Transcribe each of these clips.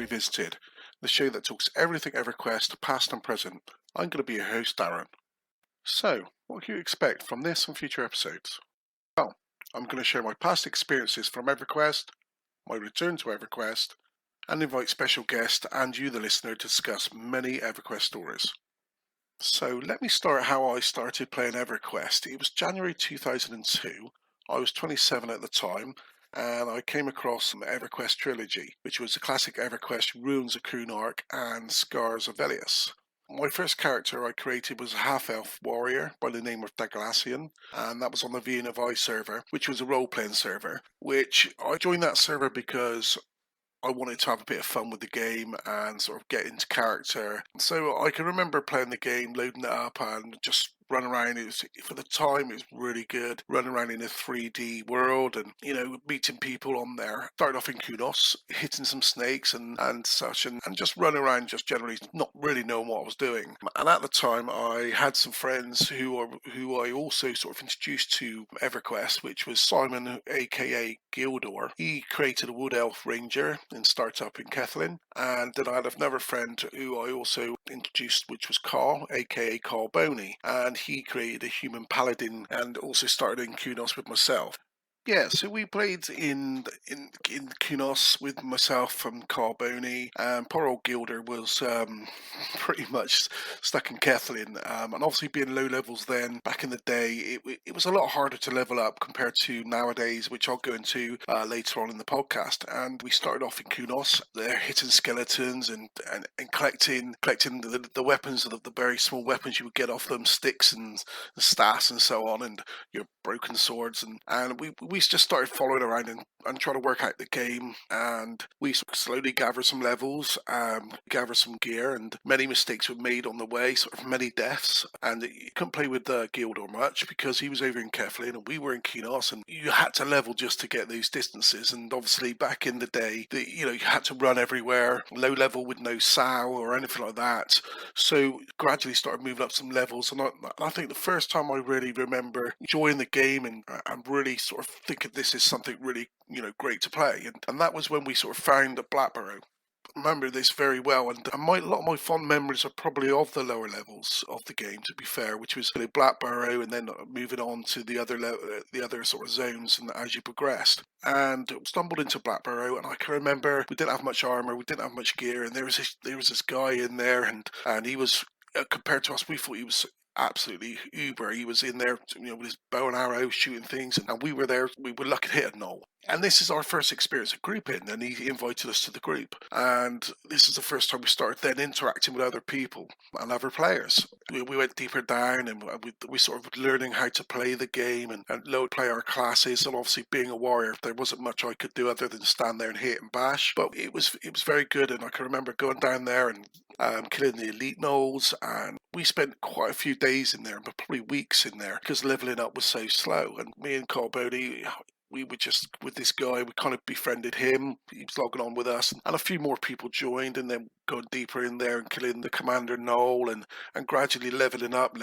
Revisited, the show that talks everything EverQuest, past and present. I'm going to be your host, Darren. So, what can you expect from this and future episodes? Well, I'm going to share my past experiences from EverQuest, my return to EverQuest, and invite special guests and you, the listener, to discuss many EverQuest stories. So, let me start how I started playing EverQuest. It was January 2002. I was 27 at the time, and I came across EverQuest Trilogy, which was the classic EverQuest Ruins of Kunark and Scars of Velius. My first character I created was a half-elf warrior by the name of Daglassian, and that was on the Vienna Vi server, which was a role-playing server, which I joined that server because I wanted to have a bit of fun with the game and sort of get into character. So I can remember playing the game, loading it up and just run around. It was, for the time, it was really good. Running around in a 3D world and, meeting people on there. Started off in Kunos, hitting some snakes and such, and just running around just generally not really knowing what I was doing. And at the time, I had some friends who I also sort of introduced to EverQuest, which was Simon, aka Gildor. He created a Wood Elf Ranger in Startup in Kethlin, and then I had another friend who I also introduced, which was Carl, aka Carl Boney, and he created a human paladin and also started in Kunos with myself. Yeah, so we played in Kunos with myself and Carl Boney, and poor old Gilder was pretty much stuck in Kethlin. And obviously being low levels then, back in the day, it was a lot harder to level up compared to nowadays, which I'll go into later on in the podcast. And we started off in Kunos, there hitting skeletons and collecting the weapons, the very small weapons you would get off them, sticks and staffs and so on, and your broken swords, and we just started following around and trying to work out the game, and we slowly gathered some levels, gathered some gear, and many mistakes were made on the way, sort of many deaths, and you couldn't play with Gildor much because he was over in Kethlin and we were in Kinos, and you had to level just to get those distances. And obviously back in the day, you had to run everywhere, low level with no sow or anything like that, so gradually started moving up some levels, and I think the first time I really remember enjoying the game and really sort of thinking this is something really great to play, and that was when we sort of found the Blackburrow. I remember this very well, and a lot of my fond memories are probably of the lower levels of the game, to be fair, which was Blackburrow, and then moving on to the other sort of zones, and as you progressed, and stumbled into Blackburrow, and I can remember we didn't have much armor, we didn't have much gear, and there was this guy in there, and he was compared to us, we thought he was absolutely uber. He was in there, with his bow and arrow shooting things, and we were there. We were lucky to hit a knoll. And this is our first experience of grouping, and he invited us to the group. And this is the first time we started then interacting with other people and other players. We went deeper down, and we sort of learning how to play the game and play our classes. And obviously, being a warrior, there wasn't much I could do other than stand there and hit and bash. But it was very good, and I can remember going down there and killing the elite gnolls, and we spent quite a few days in there, but probably weeks in there, because leveling up was so slow. And me and Carl Bodie, we were just with this guy, we kind of befriended him, he was logging on with us, and a few more people joined, and then going deeper in there and killing the commander Knoll, and gradually leveling up,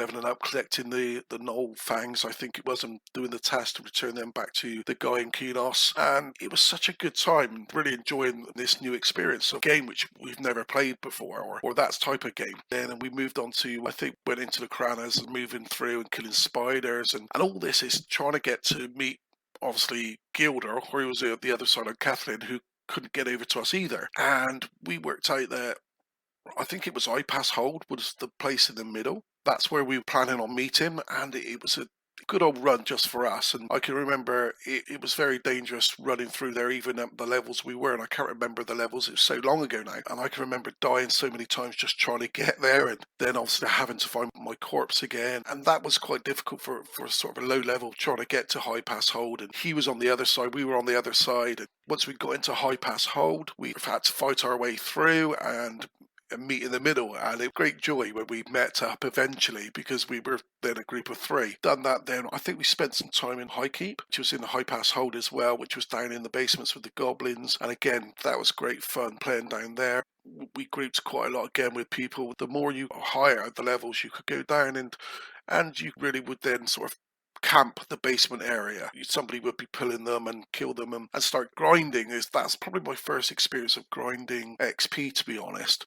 collecting the Knoll fangs, I think it was, and doing the task to return them back to the guy in Kunos. And it was such a good time, and really enjoying this new experience of a game which we've never played before, or that type of game. Then we moved on to, I think, went into the Kranas and moving through and killing spiders, and all this is trying to get to meet, obviously, Gilder, where he was at the other side of Kathleen, who couldn't get over to us either. And we worked out that, I think it was Ipass Hold was the place in the middle. That's where we were planning on meeting, and it was a good old run just for us. And I can remember it was very dangerous running through there, even at the levels we were, and I can't remember the levels, it was so long ago now, and I can remember dying so many times just trying to get there, and then obviously having to find my corpse again, and that was quite difficult for sort of a low level, trying to get to High Pass Hold. And he was on the other side, we were on the other side, and once we got into High Pass Hold, we had to fight our way through and meet in the middle, and a great joy when we met up eventually, because we were then a group of three. Done that then, I think we spent some time in High Keep, which was in the High Pass Hold as well, which was down in the basements with the goblins, and again, that was great fun playing down there. We grouped quite a lot again with people. The more you higher the levels you could go down, and you really would then sort of camp the basement area. Somebody would be pulling them and kill them and start grinding. That's probably my first experience of grinding XP, to be honest.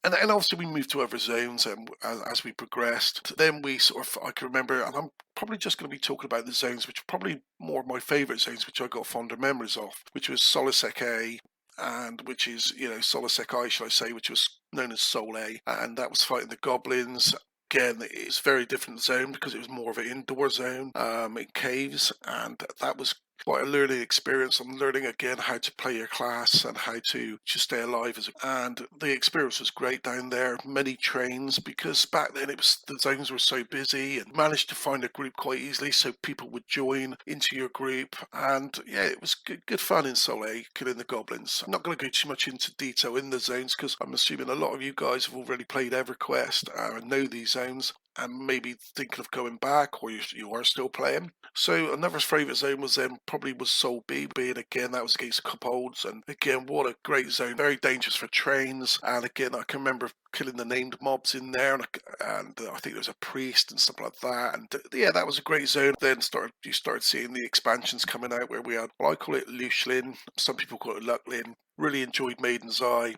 And obviously we moved to other zones as we progressed. Then we sort of, I can remember, and I'm probably just going to be talking about the zones, which are probably more of my favourite zones, which I got fonder memories of, which was Solisec A, and which is, Solisec I, shall I say, which was known as Sol A, and that was fighting the goblins. Again, it's a very different zone because it was more of an indoor zone in caves, and that was quite a learning experience. I'm learning again how to play your class and how to just stay alive and the experience was great down there. Many trains, because back then the zones were so busy, and managed to find a group quite easily, so people would join into your group. And yeah, it was good fun in Soleil killing the goblins. I'm not going to go too much into detail in the zones because I'm assuming a lot of you guys have already played Everquest and know these zones and maybe thinking of going back, or you are still playing. So another favourite zone was then probably was Sol B, being again that was against kobolds, and again what a great zone, very dangerous for trains. And again I can remember killing the named mobs in there, and I think there was a priest and stuff like that. And yeah, that was a great zone. Then you started seeing the expansions coming out where we had, well, I call it Luchlin, some people call it Lucklin. Really enjoyed Maiden's Eye.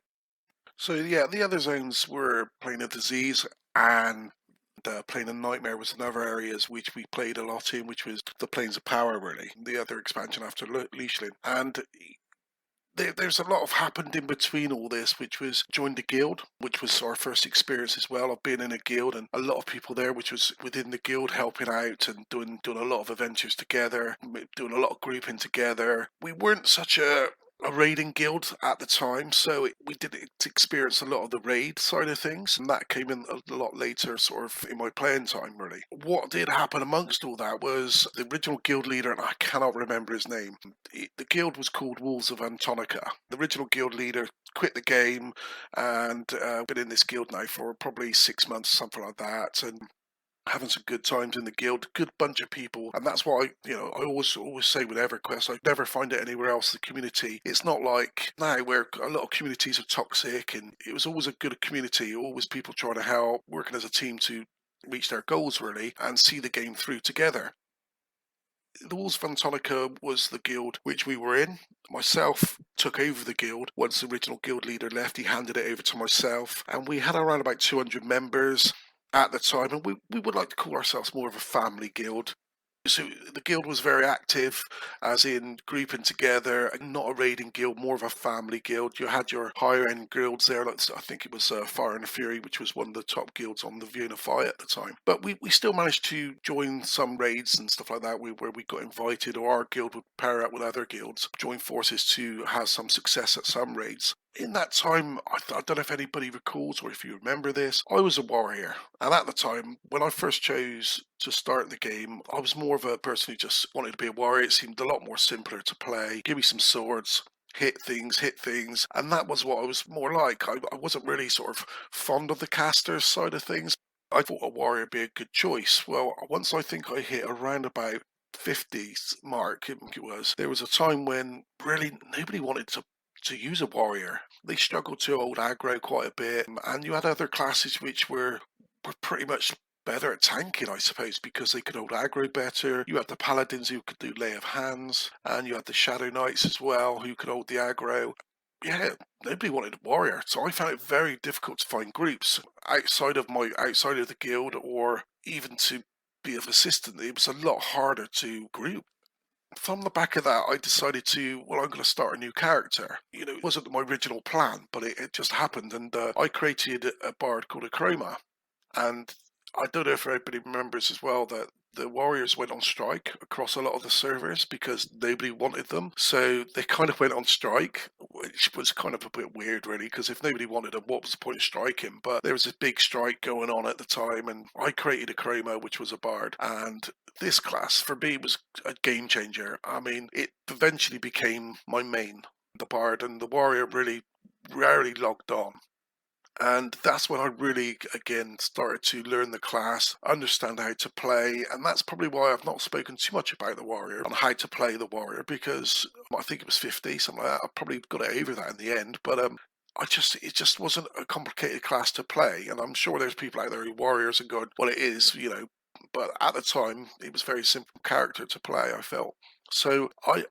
So yeah, the other zones were Plane of Disease and Plane of Nightmare was another areas which we played a lot in, which was the Planes of Power, really, the other expansion after Leechlin. And there's a lot of happened in between all this, which was joined the guild, which was our first experience as well of being in a guild, and a lot of people there, which was within the guild helping out and doing a lot of adventures together, doing a lot of grouping together. We weren't such a raiding guild at the time, so we didn't experience a lot of the raid side of things, and that came in a lot later, sort of in my playing time, really. What did happen amongst all that was the original guild leader, and I cannot remember his name. The guild was called Wolves of Antonica. The original guild leader quit the game and been in this guild now for probably 6 months, something like that, and having some good times in the guild, good bunch of people. And that's why I always say with EverQuest, I never find it anywhere else. The community, it's not like now where a lot of communities are toxic, and it was always a good community, always people trying to help, working as a team to reach their goals, really, and see the game through together. The Wolves of Antonica was the guild which we were in. Myself took over the guild once the original guild leader left. He handed it over to myself, and we had around about 200 members at the time, and we would like to call ourselves more of a family guild. So the guild was very active, as in grouping together, and not a raiding guild, more of a family guild. You had your higher end guilds there, like I think it was Fire and the Fury, which was one of the top guilds on the Unify at the time. But we still managed to join some raids and stuff like that, where we got invited, or our guild would pair up with other guilds, join forces to have some success at some raids. In that time, I don't know if anybody recalls or if you remember this, I was a warrior. And at the time, when I first chose to start the game, I was more of a person who just wanted to be a warrior. It seemed a lot more simpler to play. Give me some swords, hit things. And that was what I was more like. I wasn't really sort of fond of the caster side of things. I thought a warrior would be a good choice. Well, once I think I hit around about 50s mark, there was a time when really nobody wanted to use a warrior. They struggled to hold aggro quite a bit, and you had other classes which were pretty much better at tanking, I suppose, because they could hold aggro better. You had the paladins who could do lay of hands, and you had the shadow knights as well who could hold the aggro. Yeah, nobody wanted a warrior, so I found it very difficult to find groups outside of the guild, or even to be of assistant. It was a lot harder to group. From the back of that, I decided I'm going to start a new character. It wasn't my original plan, but it just happened, and I created a bard called Acroma. And I don't know if everybody remembers as well that the Warriors went on strike across a lot of the servers because nobody wanted them. So they kind of went on strike, which was kind of a bit weird, really, because if nobody wanted them, what was the point of striking? But there was a big strike going on at the time, and I created a Chroma, which was a bard. And this class, for me, was a game changer. I mean, it eventually became my main, the bard, and the warrior really rarely logged on. And that's when I really, again, started to learn the class, understand how to play. And that's probably why I've not spoken too much about the warrior, on how to play the warrior, because I think it was 50, something like that. I probably got it over that in the end. But it just wasn't a complicated class to play. And I'm sure there's people out there who warriors and going, well, it is, but at the time it was a very simple character to play, I felt. So I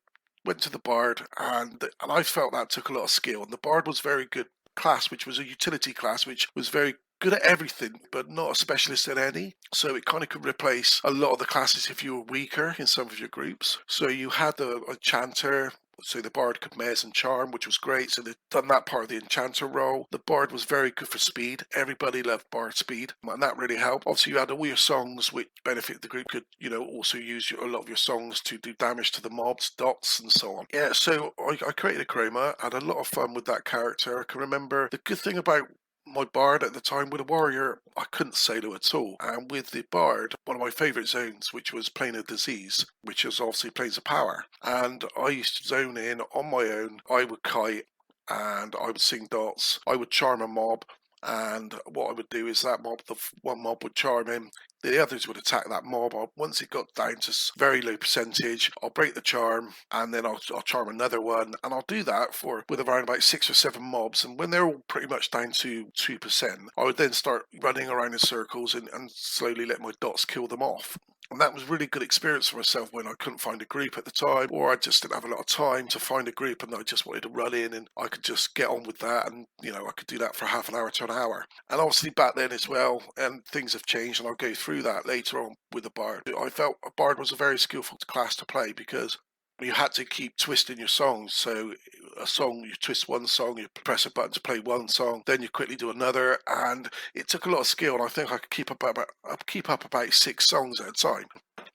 went to the Bard, and I felt that took a lot of skill. And the Bard was very good class, which was a utility class, which was very good at everything, but not a specialist in any. So it kind of could replace a lot of the classes if you were weaker in some of your groups. So you had a chanter. So the Bard could mez and charm, which was great. So they'd done that part of the enchanter role. The Bard was very good for speed. Everybody loved Bard speed, and that really helped. Obviously, you had all your songs which benefit the group. Could also use a lot of your songs to do damage to the mobs, dots, and so on. Yeah, so I created a chroma, had a lot of fun with that character. I can remember the good thing about my Bard at the time. With a warrior, I couldn't solo at all, and with the Bard, one of my favourite zones, which was Plane of Disease, which is obviously Planes of Power, and I used to zone in on my own. I would kite and I would sing dots. I would charm a mob, and what I would do is that mob, the one mob would charm him, the others would attack that mob. Once it got down to very low percentage, I'll break the charm, and then I'll charm another one, and I'll do that with around about 6 or 7 mobs. And when they're all pretty much down to 2%, I would then start running around in circles and slowly let my dots kill them off. And that was really good experience for myself when I couldn't find a group at the time, or I just didn't have a lot of time to find a group, and I just wanted to run in, and I could just get on with that, and I could do that for half an hour to an hour. And obviously back then as well, and things have changed, and I'll go through that later on with a Bard. I felt a Bard was a very skillful class to play because you had to keep twisting your songs. So a song, you twist one song, you press a button to play one song, then you quickly do another, and it took a lot of skill. And I think I could keep up about 6 songs at a time.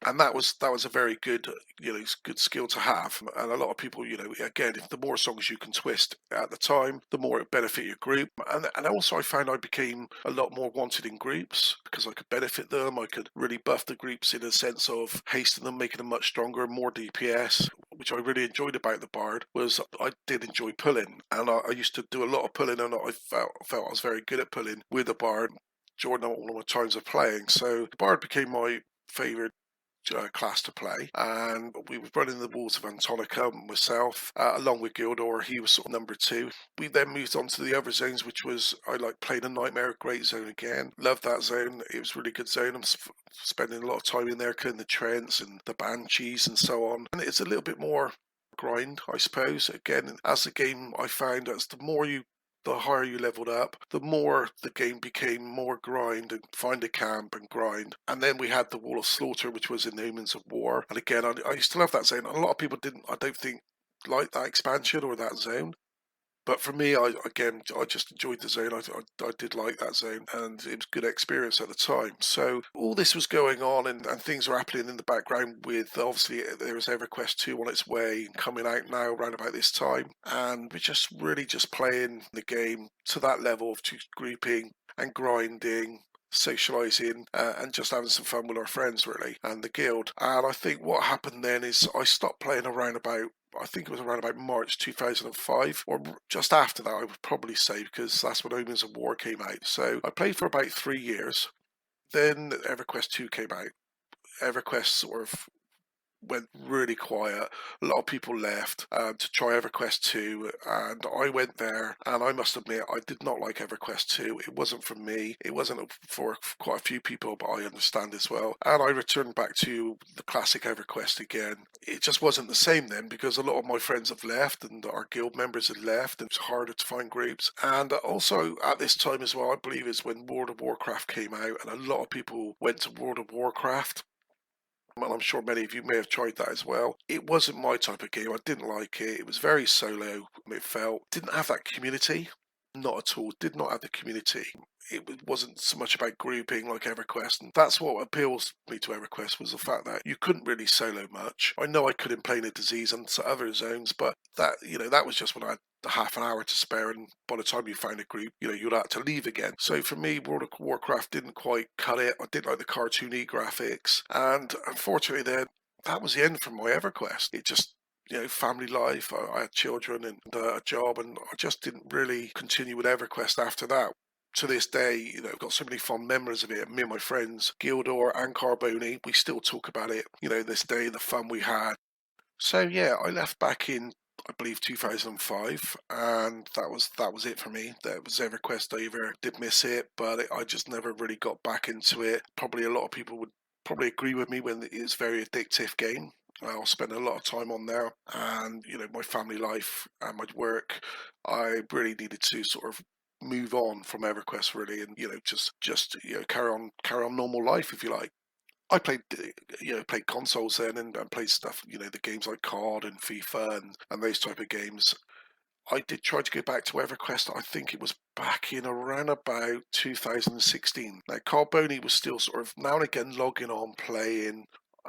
And that was a very good good skill to have. And a lot of people, again, if the more songs you can twist at the time, the more it benefit your group. And also I found I became a lot more wanted in groups because I could benefit them. I could really buff the groups in a sense of hasting them, making them much stronger, more DPS, which I really enjoyed about the Bard. Was I did enjoy pulling, and I used to do a lot of pulling, and I felt I was very good at pulling with the Bard during all of my times of playing. So the Bard became my favourite class to play, and we were running the walls of Antonica myself, along with Gildor. He was sort of number 2. We then moved on to the other zones, which was I like playing a Nightmare, great zone again. Loved that zone. It was a really good zone. I'm spending a lot of time in there killing the Trents and the Banshees and so on, and it's a little bit more grind, I suppose. Again, as the game, I found as the higher you leveled up, the more the game became more grind and find a camp and grind. And then we had the Wall of Slaughter, which was in the Omens of War. And again, I used to love that zone. A lot of people didn't, I don't think, like that expansion or that zone. But for me, I just enjoyed the zone. I did like that zone, and it was a good experience at the time. So all this was going on, and things were happening in the background. With obviously there was EverQuest 2 on its way, coming out now around about this time, and we're just really just playing the game to that level of just grouping and grinding, socializing, and just having some fun with our friends really, and the guild. And I think what happened then is I stopped playing around about, I think it was around about March 2005, or just after that I would probably say, because that's when Omens of War came out. So I played for about 3 years. Then EverQuest 2 came out. EverQuest sort of went really quiet. A lot of people left to try EverQuest 2, and I went there, and I must admit I did not like EverQuest 2. It wasn't for me. It wasn't for quite a few people, but I understand as well. And I returned back to the classic EverQuest again. It just wasn't the same then, because a lot of my friends have left and our guild members had left, and it was harder to find groups. And also at this time as well, I believe it's when World of Warcraft came out, and a lot of people went to World of Warcraft. And I'm sure many of you may have tried that as well. It wasn't my type of game. I didn't like it. It was very solo. It felt didn't have that community. Not at all. Did not have the community. It wasn't so much about grouping like EverQuest, and that's what appeals me to EverQuest, was the fact that you couldn't really solo much. I know I could in Plane of Disease and other zones, but that was just when I had half an hour to spare, and by the time you found a group, you'd have to leave again. So for me, World of Warcraft didn't quite cut it. I didn't like the cartoony graphics, and unfortunately then that was the end for my EverQuest. It just family life. I had children and a job, and I just didn't really continue with EverQuest after that. To this day, I've got so many fond memories of it. Me and my friends, Gildor and Carboni, we still talk about it, this day, the fun we had. So yeah, I left back in, I believe, 2005, and that was it for me. That was EverQuest over. Did miss it, but I just never really got back into it. Probably a lot of people would probably agree with me when it's a very addictive game. I'll spend a lot of time on there, and my family life and my work, I really needed to sort of move on from EverQuest really, and just carry on normal life if you like. I played, played consoles then, and played stuff, the games like COD and FIFA and those type of games. I did try to go back to EverQuest. I think it was back in around about 2016. Now, Carl Boney was still sort of now and again logging on, playing,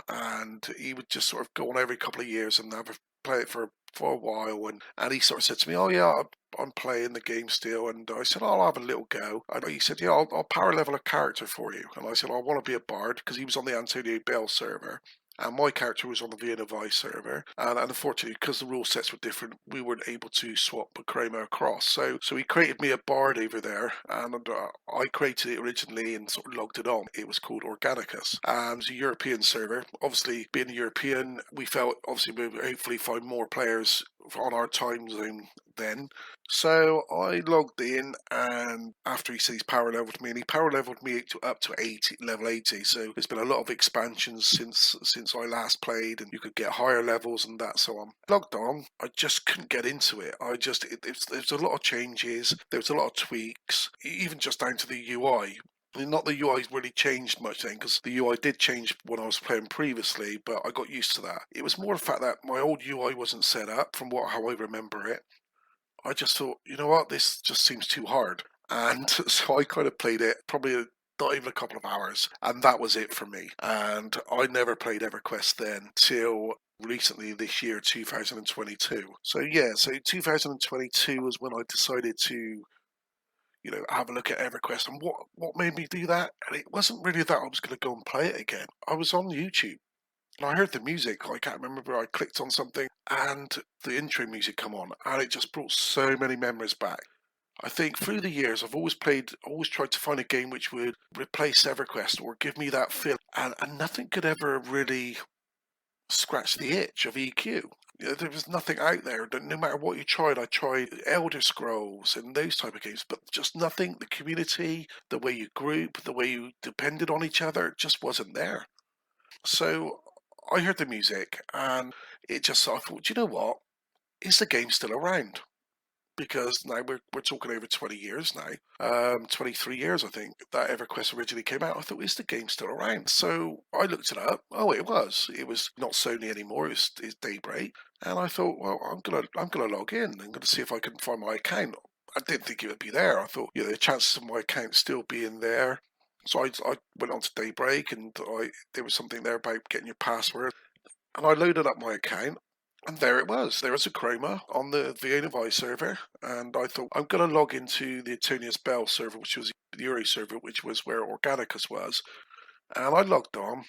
and he would just sort of go on every couple of years and have a play it for a while. And he sort of said to me, "Oh yeah, I'm playing the game still." And I said, "I'll have a little go." And he said, "Yeah, I'll power level a character for you." And I said, "I want to be a bard," because he was on the Antonio Bell server. And my character was on the Vienna Vice server, and unfortunately, because the rule sets were different, we weren't able to swap Chroma across. So he created me a bard over there, and I created it originally and sort of logged it on. It was called Organicus, and it was a European server. Obviously, being a European, we felt obviously we would hopefully find more players on our time zone then. So I logged in, and after he said he's power leveled me, and he power leveled me up to 80, level 80. So there's been a lot of expansions since I last played, and you could get higher levels and that. So I'm logged on. I just couldn't get into it. There's a lot of changes. There was a lot of tweaks, even just down to the UI. Not the UI really changed much then, because the UI did change when I was playing previously, but I got used to that. It was more the fact that my old UI wasn't set up from how I remember it. I just thought, you know what, this just seems too hard. And so I kind of played it probably not even a couple of hours, and that was it for me. And I never played EverQuest then till recently this year, 2022. So yeah, so 2022 was when I decided to have a look at EverQuest. And what made me do that? And it wasn't really that I was going to go and play it again. I was on YouTube and I heard the music. I can't remember where I clicked on something and the intro music come on, and it just brought so many memories back. I think through the years, I've always tried to find a game which would replace EverQuest or give me that feel, and nothing could ever really scratch the itch of EQ. There was nothing out there. No matter what you tried, I tried Elder Scrolls and those type of games, but just nothing. The community, the way you group, the way you depended on each other, just wasn't there. So I heard the music, and I thought, you know what? Is the game still around? Because now we're talking over 20 years now, 23 years I think that EverQuest originally came out. I thought, is the game still around? So I looked it up. Oh, it was not Sony anymore. It's Daybreak. And I thought, well, I'm gonna log in. I'm gonna see if I can find my account. I didn't think it would be there. I thought, the chances of my account still being there. So I went on to Daybreak, and there was something there about getting your password, and I loaded up my account. And there it was. There was a chroma on the Vienna Vice server, and I thought, I'm going to log into the Antonius Bell server, which was the Uri server, which was where Organicus was. And I logged on,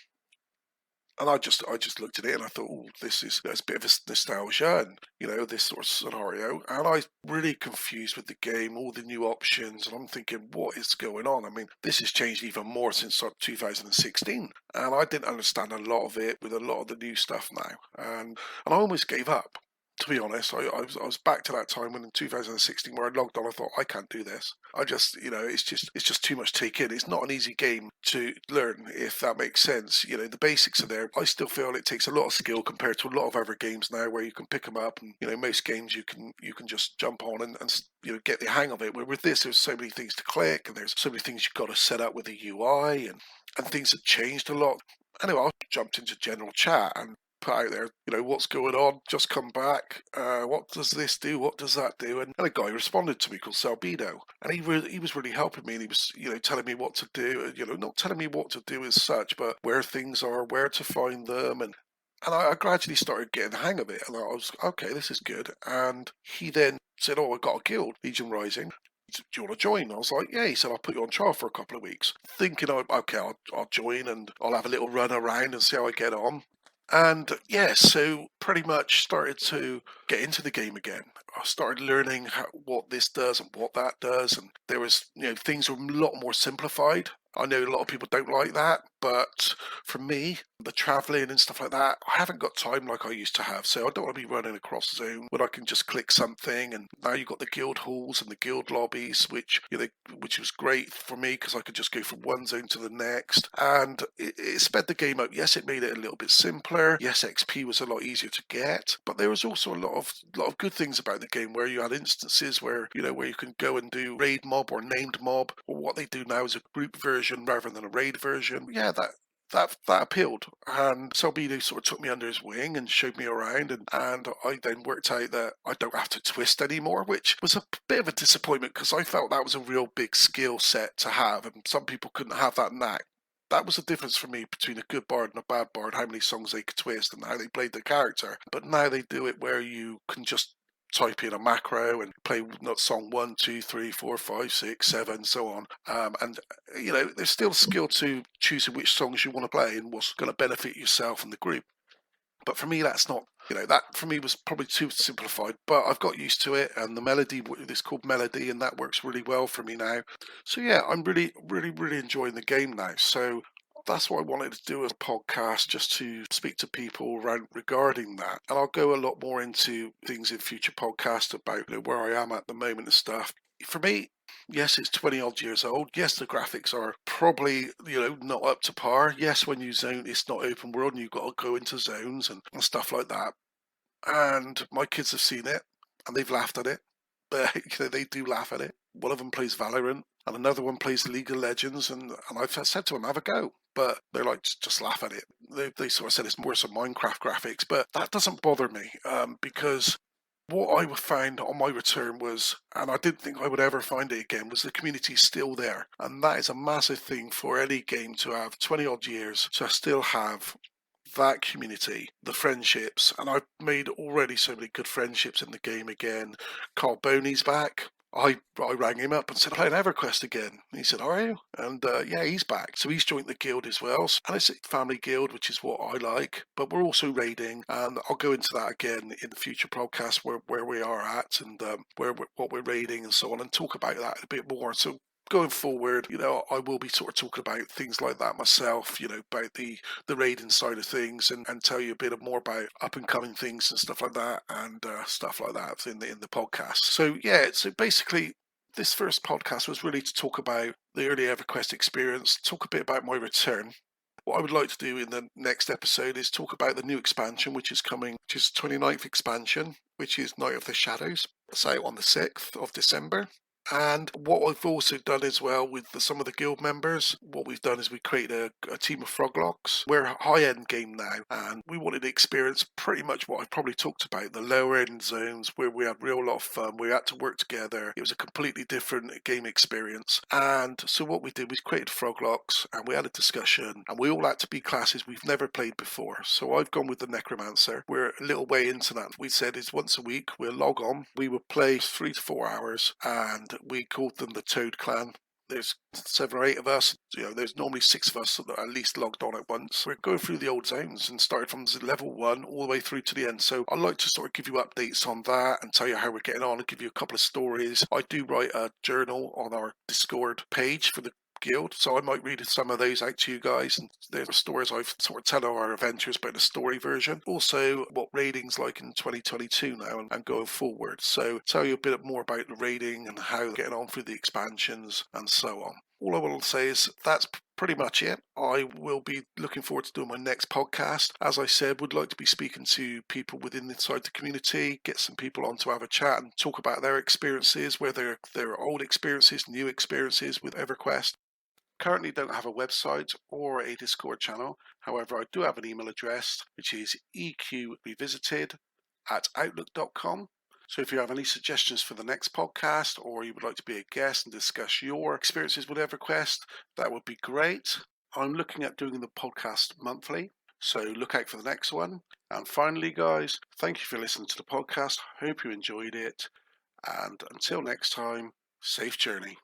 and I just looked at it, and I thought, oh, there's a bit of a nostalgia, and this sort of scenario. And I was really confused with the game, all the new options, and I'm thinking, what is going on? I mean, this has changed even more since 2016, and I didn't understand a lot of it with a lot of the new stuff now, and I almost gave up. To be honest, I was back to that time when in 2016 where I logged on. I thought, I can't do this. I just, it's just too much to take in. It's not an easy game to learn, if that makes sense. The basics are there. I still feel it takes a lot of skill compared to a lot of other games now, where you can pick them up, and most games you can just jump on and get the hang of it. Where with this, there's so many things to click, and there's so many things you've got to set up with the UI, and things have changed a lot. Anyway, I jumped into general chat and put out there, what's going on, just come back, what does this do, what does that do, and a guy responded to me called Salbido, and he was really helping me, and he was telling me what to do, not telling me what to do as such, but where things are, where to find them, and I gradually started getting the hang of it, and I was, okay, this is good. And he then said, oh, I got a guild, Legion Rising, do you want to join? I was like, yeah. He said, I'll put you on trial for a couple of weeks, thinking, okay, I'll join, and I'll have a little run around and see how I get on. And yeah, so pretty much started to get into the game again. I started learning what this does and what that does, and there was, things were a lot more simplified. I know a lot of people don't like that, but for me, the travelling and stuff like that, I haven't got time like I used to have. So I don't want to be running across the zone when I can just click something. And now you've got the guild halls and the guild lobbies, which which was great for me because I could just go from one zone to the next, and it sped the game up. Yes, it made it a little bit simpler. Yes, XP was a lot easier to get, but there was also a lot of good things about the game where you had instances where where you can go and do raid mob or named mob, or what they do now is a group version rather than a raid version. Yeah, that appealed, and Salbino sort of took me under his wing and showed me around, and I then worked out that I don't have to twist anymore, which was a bit of a disappointment because I felt that was a real big skill set to have, and some people couldn't have that knack. That was the difference for me between a good bard and a bad bard, how many songs they could twist and how they played the character. But now they do it where you can just type in a macro and play not song 1, 2, 3, 4, 5, 6, 7, so on. And there's still skill to choosing which songs you want to play and what's going to benefit yourself and the group. But for me, that's not, that for me was probably too simplified, but I've got used to it, and the melody is called Melody, and that works really well for me now. So yeah, I'm really, really, really enjoying the game now. So that's what I wanted to do as a podcast, just to speak to people around regarding that. And I'll go a lot more into things in future podcasts about where I am at the moment and stuff. For me, yes, it's 20 odd years old. Yes, the graphics are probably, not up to par. Yes, when you zone, it's not open world and you've got to go into zones and stuff like that. And my kids have seen it and they've laughed at it. But they do laugh at it. One of them plays Valorant and another one plays League of Legends, and I've said to them, have a go. But they're like, just laugh at it. They sort of said it's more some Minecraft graphics, but that doesn't bother me because what I found on my return was, and I didn't think I would ever find it again, was the community's still there. And that is a massive thing for any game to have 20 odd years to still have that community, the friendships. And I've made already so many good friendships in the game again. Carl Boney's back. I rang him up and said, "I'm playing Everquest again." And he said, "Are you?" And yeah, he's back. So he's joined the guild as well. And it's a family guild, which is what I like. But we're also raiding. And I'll go into that again in the future podcast where we are at and what we're raiding and so on, and talk about that a bit more. So going forward, I will be sort of talking about things like that myself, about the raiding side of things, and tell you a bit more about up and coming things and stuff like that, and stuff like that in the podcast. So yeah, so basically this first podcast was really to talk about the early EverQuest experience, talk a bit about my return. What I would like to do in the next episode is talk about the new expansion, which is coming, which is 29th expansion, which is Night of the Shadows. It's out on the 6th of December. And what I've also done as well with some of the guild members, what we've done is we created a team of Froglocks. We're a high-end game now, and we wanted to experience pretty much what I've probably talked about, the lower-end zones where we had real lot of fun. We had to work together. It was a completely different game experience. And so what we did was created Froglocks, and we had a discussion, and we all had to be classes we've never played before. So I've gone with the Necromancer. We're a little way into that. We said is once a week we'll log on. We will play 3 to 4 hours, and we called them the Toad Clan. There's 7 or 8 of us. There's normally 6 of us that are at least logged on at once. We're going through the old zones and started from level 1 all the way through to the end. So I'd like to sort of give you updates on that and tell you how we're getting on and give you a couple of stories. I do write a journal on our Discord page for the guild, so I might read some of those out to you guys, and there's stories I've sort of tell our adventures about the story version, also what raiding's like in 2022 now and going forward. So tell you a bit more about the raiding and how getting on through the expansions and so on. All I will say is that's pretty much it. I will be looking forward to doing my next podcast. As I said, would like to be speaking to people inside the community, get some people on to have a chat and talk about their experiences, whether they're old experiences, new experiences with EverQuest. Currently don't have a website or a Discord channel. However, I do have an email address, which is eqrevisited@outlook.com. So if you have any suggestions for the next podcast, or you would like to be a guest and discuss your experiences with EverQuest, that would be great. I'm looking at doing the podcast monthly, so look out for the next one. And finally, guys, thank you for listening to the podcast. Hope you enjoyed it. And until next time, safe journey.